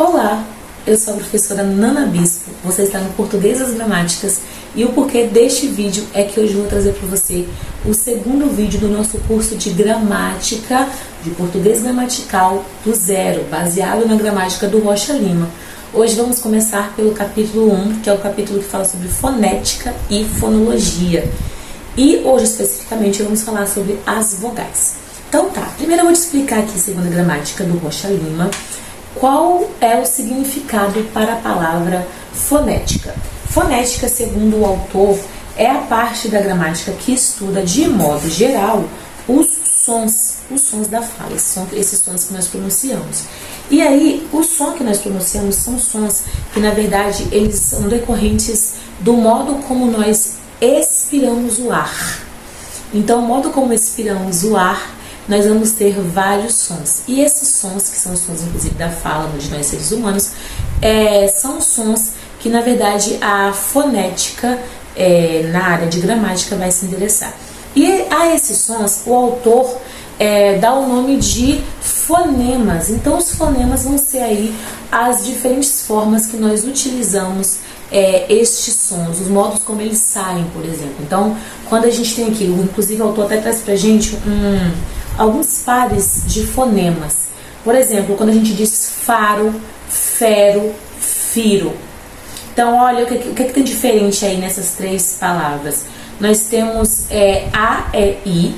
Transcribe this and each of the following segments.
Olá, eu sou a professora Nana Bispo, você está no Português das Gramáticas e o porquê deste vídeo é que hoje eu vou trazer para você o segundo vídeo do nosso curso de gramática, de português gramatical do zero, baseado na gramática do Rocha Lima. Hoje vamos começar pelo capítulo 1, que é o capítulo que fala sobre fonética e fonologia. E hoje especificamente vamos falar sobre as vogais. Então tá, primeiro eu vou te explicar aqui, segundo a gramática do Rocha Lima, qual é o significado para a palavra fonética. Fonética, segundo o autor, é a parte da gramática que estuda de modo geral os sons da fala, esses sons que nós pronunciamos. E aí, o som que nós pronunciamos são sons que, na verdade, eles são decorrentes do modo como nós expiramos o ar. Então, o modo como expiramos o ar, nós vamos ter vários sons. E esses sons, que são os sons, inclusive, da fala de nós seres humanos, são sons que, na verdade, a fonética, na área de gramática, vai se interessar. E a esses sons, o autor dá o nome de fonemas. Então, os fonemas vão ser aí as diferentes formas que nós utilizamos estes sons, os modos como eles saem, por exemplo. Então, quando a gente tem aqui, inclusive o autor até traz pra gente alguns pares de fonemas. Por exemplo, quando a gente diz faro, fero, firo. Então, olha o que tem diferente aí nessas três palavras. Nós temos A, E, I.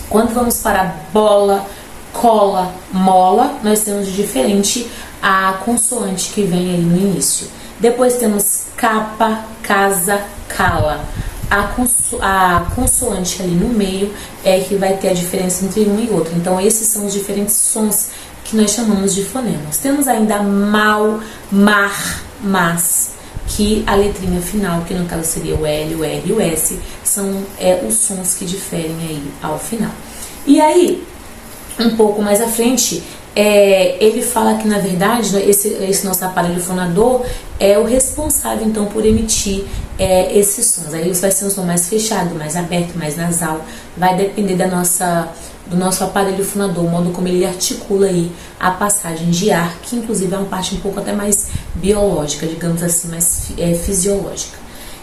Quando vamos para bola, cola, mola, nós temos de diferente a consoante que vem aí no início. Depois temos capa, casa, cala. A consoante ali no meio é que vai ter a diferença entre um e outro. Então, esses são os diferentes sons que nós chamamos de fonemas. Temos ainda mal, mar, mas, que a letrinha final, que no caso seria o L, o R e o S, são os sons que diferem aí ao final. E aí, um pouco mais à frente, ele fala que, na verdade, esse nosso aparelho fonador é o responsável, então, por emitir esses sons. Aí vai ser um som mais fechado, mais aberto, mais nasal. Vai depender do nosso aparelho fonador, o modo como ele articula aí a passagem de ar, que, inclusive, é uma parte um pouco até mais biológica, digamos assim, mais fisiológica.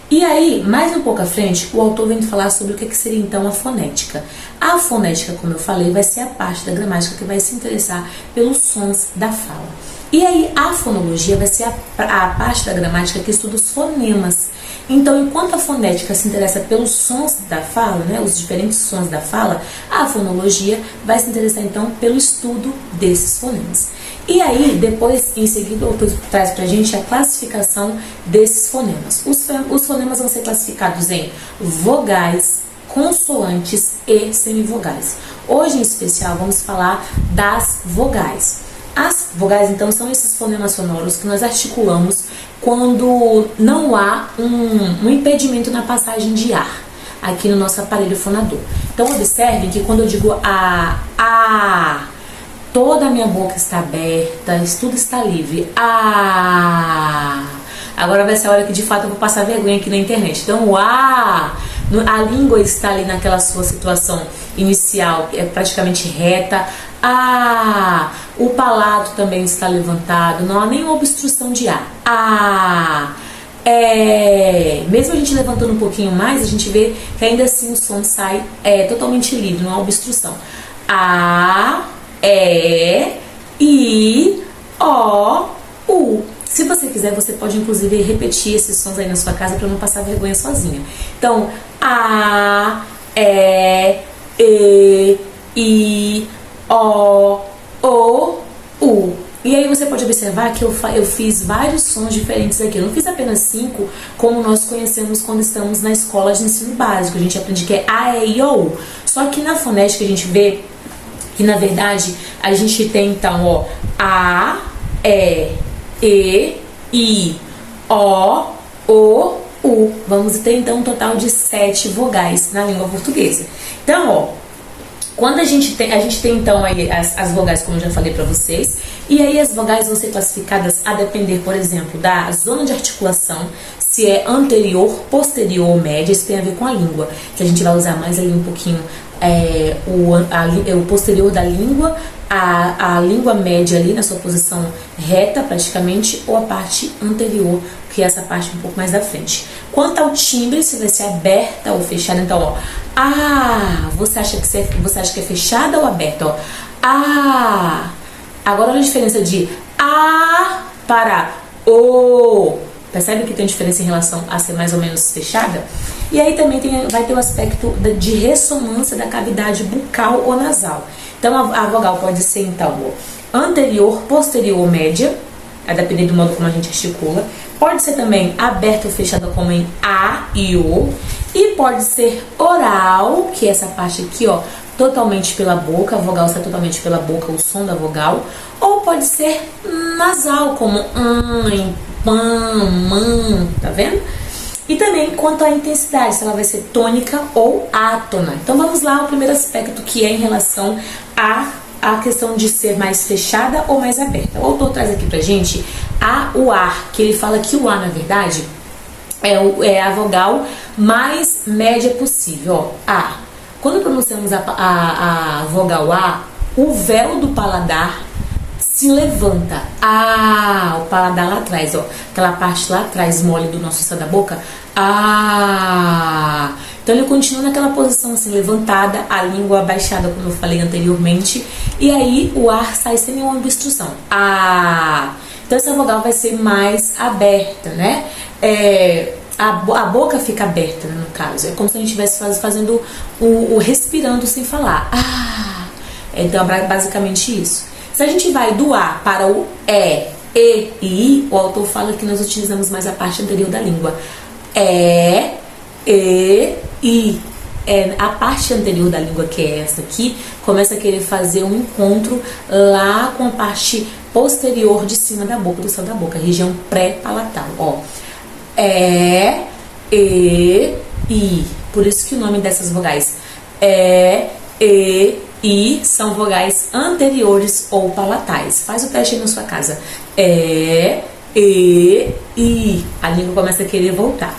E aí, mais um pouco à frente, o autor vem falar sobre o que seria então a fonética. A fonética, como eu falei, vai ser a parte da gramática que vai se interessar pelos sons da fala. E aí, a fonologia vai ser a parte da gramática que estuda os fonemas. Então, enquanto a fonética se interessa pelos sons da fala, né, os diferentes sons da fala, a fonologia vai se interessar então pelo estudo desses fonemas. E aí, depois, em seguida, o autor traz pra gente a classificação desses fonemas. Os fonemas vão ser classificados em vogais, consoantes e semivogais. Hoje, em especial, vamos falar das vogais. As vogais, então, são esses fonemas sonoros que nós articulamos quando não há um impedimento na passagem de ar aqui no nosso aparelho fonador. Então, observem que quando eu digo a, toda a minha boca está aberta, tudo está livre. Agora vai ser a hora que de fato eu vou passar vergonha aqui na internet. Então, o a língua está ali naquela sua situação inicial, praticamente reta. O palato também está levantado, não há nenhuma obstrução de ar. Mesmo a gente levantando um pouquinho mais, a gente vê que ainda assim o som sai totalmente livre, não há obstrução. I, O, U. Se você quiser, você pode inclusive repetir esses sons aí na sua casa para não passar vergonha sozinha. Então, A, E, I, O, U. E aí você pode observar que eu fiz vários sons diferentes aqui. Eu não fiz apenas 5, como nós conhecemos quando estamos na escola de ensino básico. A gente aprende que é A, E, I, O, U. Só que na fonética a gente vê que, na verdade, a gente tem, então, A, E, I, O, U. Vamos ter, então, um total de 7 vogais na língua portuguesa. Então, quando a gente tem então aí as vogais, como eu já falei para vocês, e aí as vogais vão ser classificadas a depender, por exemplo, da zona de articulação, se é anterior, posterior ou média. Isso tem a ver com a língua, que a gente vai usar mais ali um pouquinho o posterior da língua, a língua média ali na sua posição reta praticamente, ou a parte anterior, que é essa parte um pouco mais da frente. Quanto ao timbre, se vai ser aberta ou fechada, então, ó, você acha que é fechada ou aberta, ó, agora olha a diferença de para o. Percebe que tem diferença em relação a ser mais ou menos fechada? E aí também vai ter o aspecto de ressonância da cavidade bucal ou nasal. Então a vogal pode ser então anterior, posterior ou média, a depender do modo como a gente articula. Pode ser também aberta ou fechada como em A e O. E pode ser oral, que é essa parte aqui, ó, totalmente pela boca, a vogal sai totalmente pela boca, o som da vogal. Ou pode ser nasal, como pan, tá vendo? E também quanto à intensidade, se ela vai ser tônica ou átona. Então vamos lá ao primeiro aspecto, que é em relação a questão de ser mais fechada ou mais aberta. O autor traz aqui pra gente o A, que ele fala que o A, na verdade, é a vogal mais média possível, ó, A. Quando pronunciamos a vogal A, o véu do paladar se levanta. O paladar lá atrás, ó, aquela parte lá atrás mole do nosso céu da boca. Então ele continua naquela posição assim, levantada, a língua abaixada, como eu falei anteriormente, e aí o ar sai sem nenhuma obstrução. Então essa vogal vai ser mais aberta, né? A boca fica aberta, né, no caso. É como se a gente estivesse fazendo respirando sem falar. Então é basicamente isso. Se a gente vai do A para o E e I, o autor fala que nós utilizamos mais a parte anterior da língua. I. A parte anterior da língua, que é essa aqui, começa a querer fazer um encontro lá com a parte posterior de cima da boca, do céu da boca, região pré-palatal, ó. I. Por isso que o nome dessas vogais I são vogais anteriores ou palatais. Faz o teste aí na sua casa. I. A língua começa a querer voltar.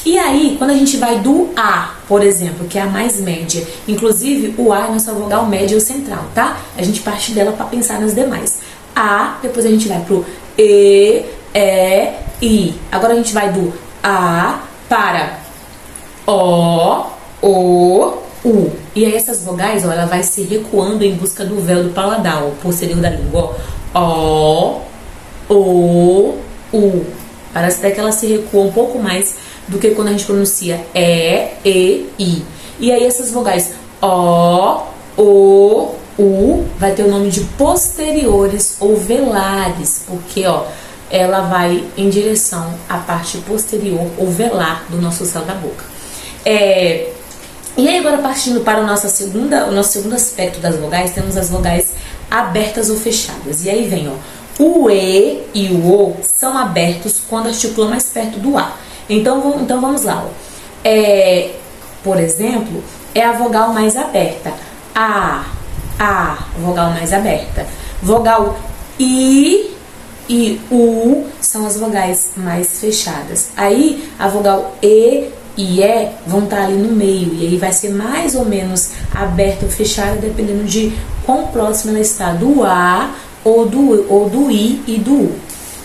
E aí, quando a gente vai do A, por exemplo, que é a mais média, inclusive o A é nossa vogal média ou central, tá? A gente parte dela para pensar nas demais. Depois a gente vai pro I. Agora a gente vai do A para O, U. E aí essas vogais, ó, ela vai se recuando em busca do véu do paladar, o posterior da língua, ó. O, U. Parece até que ela se recua um pouco mais do que quando a gente pronuncia I. E aí essas vogais O, U, vai ter o nome de posteriores ou velares, porque, ó, ela vai em direção à parte posterior ou velar do nosso céu da boca. E aí agora partindo para o nosso segundo aspecto das vogais, temos as vogais abertas ou fechadas. E aí vem, ó, o E e o O são abertos quando articulam mais perto do A. Então vamos lá, ó. Por exemplo, é a vogal mais aberta. Vogal mais aberta. Vogal I e U são as vogais mais fechadas. Aí a vogal E e vão estar ali no meio, e aí vai ser mais ou menos aberta ou fechada, dependendo de quão próxima ela está do A ou do I e do U.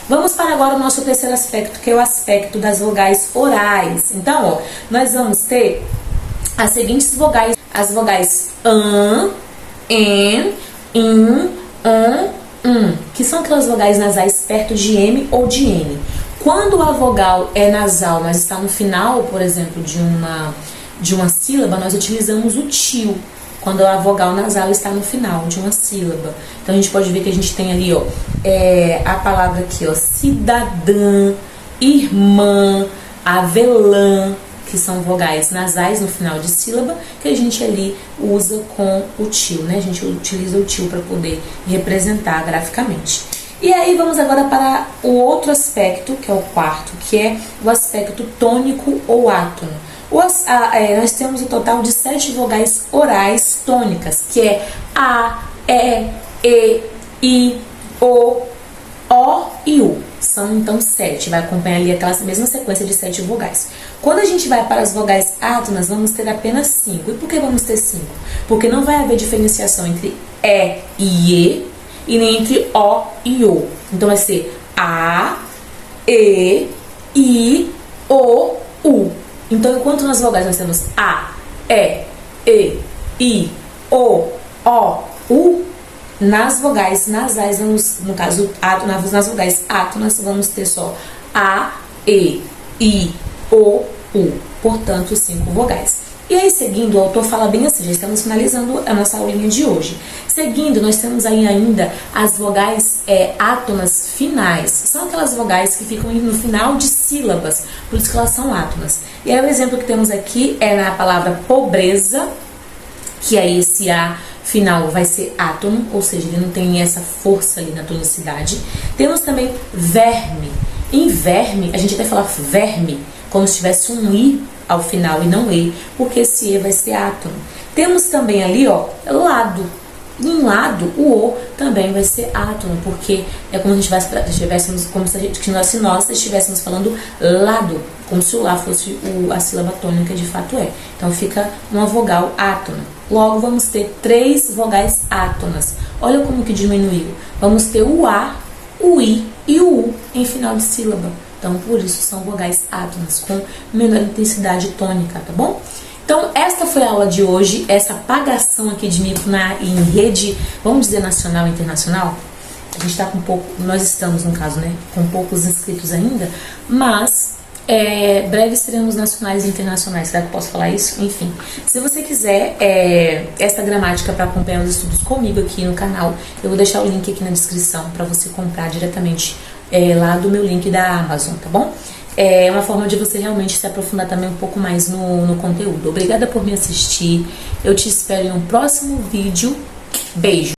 Vamos para agora o nosso terceiro aspecto, que é o aspecto das vogais orais. Então, ó, nós vamos ter as seguintes vogais: as vogais an, en, in, que são aquelas vogais nasais perto de M ou de N. Quando a vogal é nasal, mas está no final, por exemplo, de uma sílaba, nós utilizamos o tio. Quando a vogal nasal está no final de uma sílaba. Então a gente pode ver que a gente tem ali, ó, a palavra aqui, ó, cidadã, irmã, avelã, que são vogais nasais no final de sílaba, que a gente ali usa com o tio, né? A gente utiliza o tio para poder representar graficamente. E aí vamos agora para o outro aspecto, que é o quarto, que é o aspecto tônico ou átono. Nós temos um total de 7 vogais orais tônicas, que é A, E, I, O e U. são então 7, vai acompanhar ali aquela mesma sequência de 7 vogais. Quando a gente vai para as vogais átonas, vamos ter apenas 5. E por que vamos ter 5? Porque não vai haver diferenciação entre E e nem entre O e O. Então vai ser A, E, I, O, U. Então, enquanto nas vogais nós temos A, E, I, O, U, nas vogais nasais, vamos, no caso, nas vogais átonas, vamos ter só A, E, I, O, U. Portanto, 5 vogais. E aí, seguindo, o autor fala bem assim, já estamos finalizando a nossa aulinha de hoje. Seguindo, nós temos aí ainda as vogais átonas finais. São aquelas vogais que ficam no final de sílabas, por isso que elas são átonas. E aí, o exemplo que temos aqui é na palavra pobreza, que aí esse A final vai ser átono, ou seja, ele não tem essa força ali na tonicidade. Temos também verme. Em verme, a gente vai falar verme, como se tivesse um I ao final e não E, porque esse E vai ser átono. Temos também ali, ó, lado. Em lado, o O também vai ser átono, porque é como se nós estivéssemos falando lado, como se o Lá fosse a sílaba tônica, de fato é. Então fica uma vogal átona. Logo, vamos ter 3 vogais átonas. Olha como que diminuiu. Vamos ter o A, o I e o U em final de sílaba. Então, por isso são vogais átonas, com menor intensidade tônica, tá bom? Então, esta foi a aula de hoje, essa apagação aqui de mico em rede, vamos dizer, nacional e internacional. A gente está com nós estamos, no caso, né, com poucos inscritos ainda, mas breve seremos nacionais e internacionais. Será que eu posso falar isso? Enfim, se você quiser essa gramática para acompanhar os estudos comigo aqui no canal, eu vou deixar o link aqui na descrição para você comprar diretamente lá do meu link da Amazon, tá bom? É uma forma de você realmente se aprofundar também um pouco mais no conteúdo. Obrigada por me assistir. Eu te espero em um próximo vídeo. Beijo!